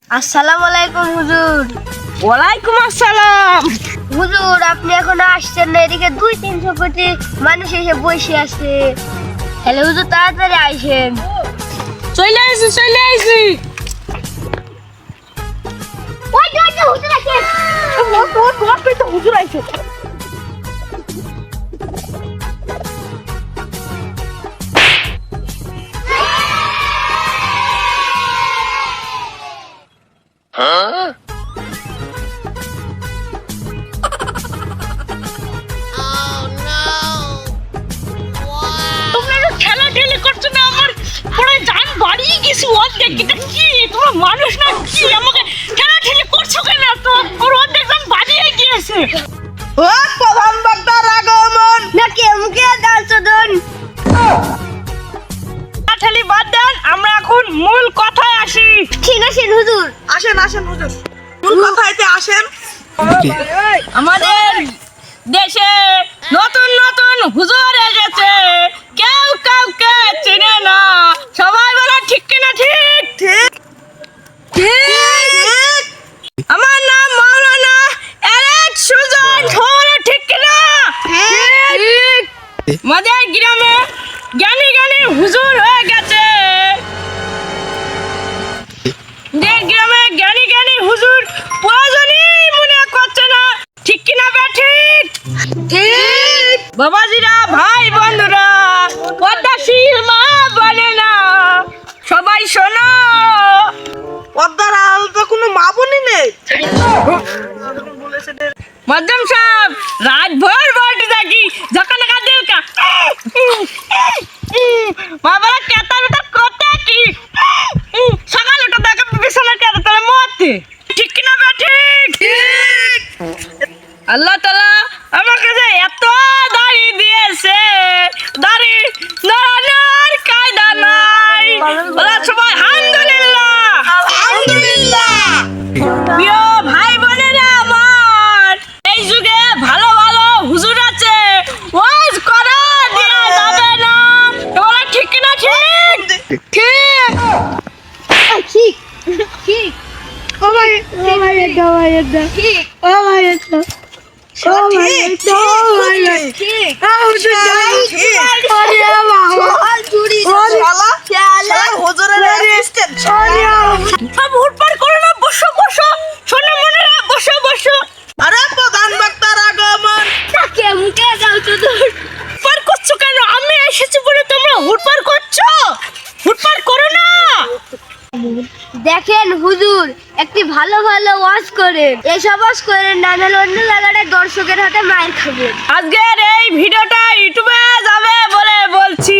আসসালামু আলাইকুম হুজুর। ওয়ালাইকুম আসসালাম। হুজুর আপনি এখনো আসছেন না, এদিকে 200-300 কোটি মানুষ এসে বসে আছে। হ্যালো হুজুর, তাড়াতাড়ি আইসেন। চলে আইছি। ওই হুজুর আইছে। হুজুর আইছে। ঠেলাঠেলি করছো না, আমার পুরো জান বাড়িয়ে গেছি অর্ধেক। এটা কি তোমরা মানুষ না কি? আমাকে ঠেলাঠেলি করছো কেন? তো ওর অর্ধেক জান বাড়িয়ে গিয়েছে। ও প্রধান বক্তার আগমন নাকি মুখে দাঁড়াচ্ছেন? ঠেলাঠেলি বাদ দেন, আমরা এখন মূল কথায় আসি। ঠিক আছে হুজুর। আসেন হুজুর, মূল কথাইতে আসেন। আমাদের দেশে নতুন নতুন হুজুর এসেছে, কেউ কাউকে চেনে না। সবাই বলে ঠিক কিনা? ঠিক ঠিক ঠিক আমার নাম মাওলানা এলেক সুজন। সবাই ঠিক কিনা? ঠিক। আমাদের গ্রামে জ্ঞানী জ্ঞানী হুজুর হয়ে গেছে। গ্রামে জ্ঞানী জ্ঞানী হুজুর প্রয়োজনই মনে করছে না। ঠিক কিনা বে? ঠিক ঠিক। বাবাজিরা, ভাই বন্ধুরা, পদ্মাশীল মা বলে না, সবাই শোনো। পদ্মার আল তো কোনো মা বোনই নেই। মধ্যম সাহেব, রাত ভর বলতে থাকি যখন দিল কা মা বলা কেতা বেটা করতে কি সকাল ওটা দেখা বিছানার কেতা তাহলে মরতে। ঠিক কিনা বে? ঠিক ঠিক। আল্লাহ তাআলা আমার কাছে এত দাড়ি দিয়েছে, দাড়ি নড়ানোর কায়দা নাই। বলা সবাই আলহামদুলিল্লাহ। আলহামদুলিল্লাহ। প্রিয় ভাই বোনেরা আমার, এই যুগে ভালো ভালো হুজুর আছে, ওয়াজ করা দেয়া যাবে না। বলা ঠিক কিনা? ঠিক ঠিক। ঠিক ঠিক। ও ভাই এটা ঠিক। ও ভাই এটা ঠিক ঠিক। ঠিক। আরে বাবা চুরি শালা শালা হুজুরের অ্যাসিস্ট্যান্ট। সব উঠপার করো না, বসো বসো। শোনো মনেরা, বসো বসো। আরে প্রধান বক্তার আগমন। নাকি মুখে দাঁড়াচ্ছেন? হুটপার করছো কেন? আমি এসেছি বলে তোমরা হুটপার করছো? হুটপার করো না। দেখেন হুজুর, একটি ভালো ভালো ওয়াজ করে এসব ওয়াজ করেন না, নাহলে অন্য জায়গায় দর্শকের হাতে মাইর খাবেন। আজকের এই ভিডিওটা ইউটিউবে যাবে বলে বলছি।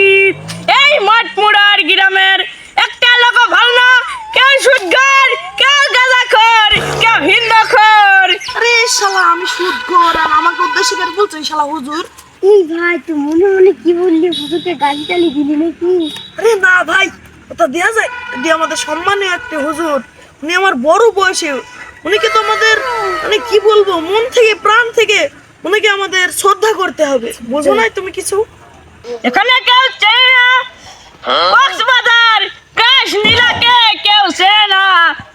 এই মাঠমুড়ার গ্রামের একটা লোক ভালো না, কেউ সুদঘর, কেউ গাঁজাখোর, কেউ হিন্দখোর। আরে শালা আমি সুদখোর আর আমাকে উদ্দেশ্য করে বলছো শালা হুজুর? এই ভাই তুই মনে মনে কি বললি? হুজুরকে গালি টালি দিলি নাকি? আরে না ভাই, ওটা দেয়া যায়। এটি আমাদের সম্মানীয় একটি হুজুর, উনি আমার বড় বয়সে। উনিকে তো আমাদের মানে কি বলবো, মন থেকে প্রাণ থেকে উনিকে আমাদের শ্রদ্ধা করতে হবে। বুঝো না তুমি কিছু? এখানে কেউ চেনে না কক্সবাজার কাশনীলাকে, কেউ চেনে না।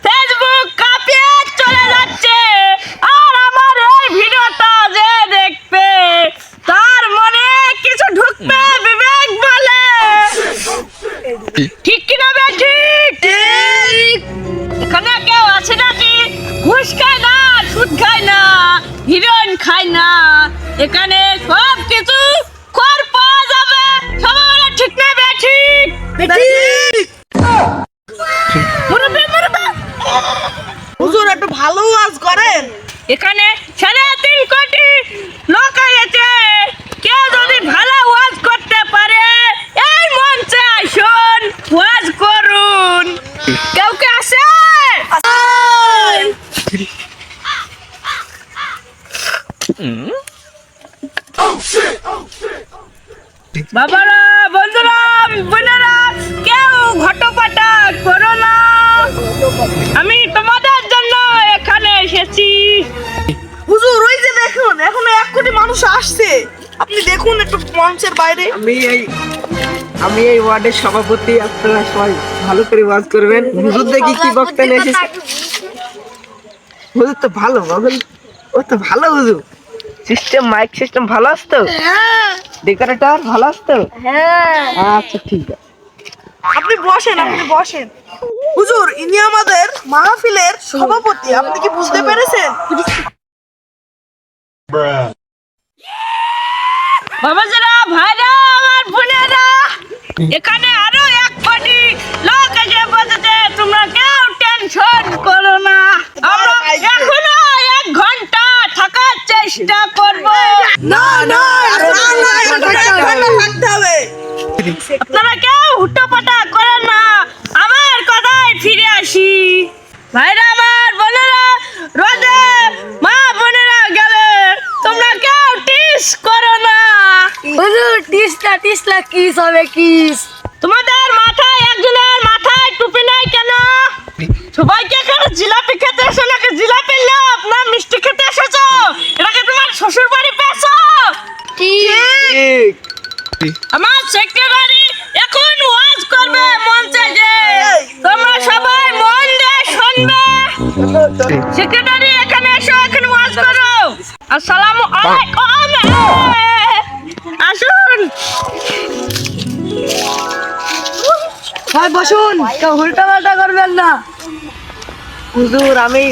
ফেসবুক কাঁপিয়ে চলে যাচ্ছে, আর আমার এই ভিডিওটা যে দেখবে তার মনে কিছু ঢুকবে বিবেক বলে। ঠিক কিনা বে? ঠিক ঠিক। এখানে কেউ আছে নাকি ঘুষ খায় না, সুদ খায় না, হিরোইন খায় না? এখানে সব কিছু খোর পাওয়া যাবে। সবাই বলে ঠিক না বে? ঠিক ঠিক। মুরব্বি, মুরব্বি। হুজুর একটু ভালো ওয়াজ করেন। এখানে 3.5 কোটি লোক আছে, কেউ যদি ভালো ওয়াজ করতে পারে এই মঞ্চে আসুন, ওয়াজ করুন। কেউ কে আসে? বাবারা, বন্ধুরা, বোনেরা, কেউ ঘটপাটা করো না। আমি তোমাদের জন্য এখানে এসেছি। হুজুর ওই যে দেখুন, এখন 1 কোটি মানুষ আসছে। আপনি দেখুন একটু মঞ্চের বাইরে। আমি এই ওয়ার্ডের সভাপতি, আপনারা সবাই ভালো করে ওয়াজ করবেন। হুজুর দেখি কি বক্তা নিয়ে এসেছে। হুজুর তো ভালো, ও তো ভালো হুজুর। সিস্টেম, মাইক সিস্টেম ভালো আসতো, ডেকোরেটর ভালো আসতো। হ্যাঁ আচ্ছা ঠিক আছে। আপনি বসেন, আপনি বসেন। হুজুর, ইনি আমাদের মাহফিলের সভাপতি, আপনি কি বুঝতে পেরেছেন? বাবাজিরা, ভাইরা, আমার বোনেরা, এখানে আরো 1 কোটি লোক এসে বসেছে, তোমরা কেউ টেনশন করো না। আমরা এখনো 1 ঘন্টা থাকার চেষ্টা করব। না না, থাকতে হবে। আপনারা কেউ হুটোপাটা করেন না, আমার কথায় ফিরে আসি। ভাইরা আমার, বোনেরা, রোদে মা বোনেরা গেলে তোমরা কেউ টিস করো না। হুজুর টিসলা কিস হবে কিস। তোমাদের মাথায়, একজনের মাথায় টুপি নাই কেন? সবাইকে এখানে জিলাপি খেতে এসো নাকি? জিলাপি লাভ না মিষ্টি খেতে এসেছো? এটাকে তোমার শ্বশুর বাড়ি পেয়েছো? ঠিক আমার সেক্রেটারি এখন ওয়াজ করবে মঞ্চে, যে তোমরা সবাই মন দিয়ে শুনবে। সেক্রেটারি এখানে এসো, এখানে ওয়াজ করো। আসসালামু আলাইকুম। আসুন। ভাই বসুন, কেউ উল্টাপাল্টা করবেন না। হুজুর, আমি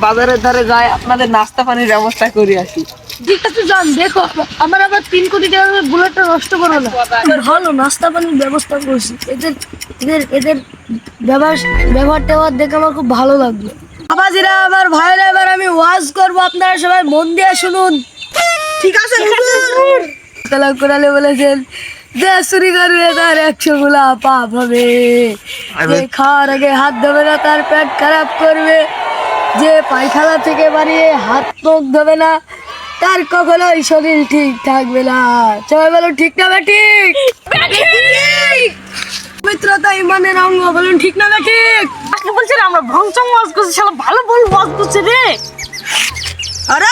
বাজারের ধারে যাই, আপনাদের নাস্তা পানির ব্যবস্থা করে আসি। ঠিক আছে যান, দেখো আমার আবার 3 কোটি টাকার বুলেটটা নষ্ট করো না। ভালো নাস্তা পানির ব্যবস্থা করছি, এদের এদের এদের ব্যবহার টেবহার দেখে আমার খুব ভালো লাগলো। বাবাজিরা, আমার ভাইরা, এবার আমি ওয়াজ করবো, আপনারা সবাই মন দিয়ে শুনুন। ঠিক আছে হুজুর। তালা কোরআনে বলেছেন, যে চুরি করবে তার 100 গুলা পাপ হবে, যে খাওয়ার আগে হাত ধোবে না তার পেট খারাপ করবে, যে পায়খানা থেকে বানিয়ে হাত মুখ ধোবে না তার কখনোই শরীর ঠিক থাকবে না। সবাই বলুন ঠিক না ঠিক? পবিত্রতা ইমানের অঙ্গ, বলুন ঠিক না ঠিক? আজকে বলছেন আমরা ভংচং ওয়াজ করছি, শালা ভালো বল ওয়াজ করছে রে। আরে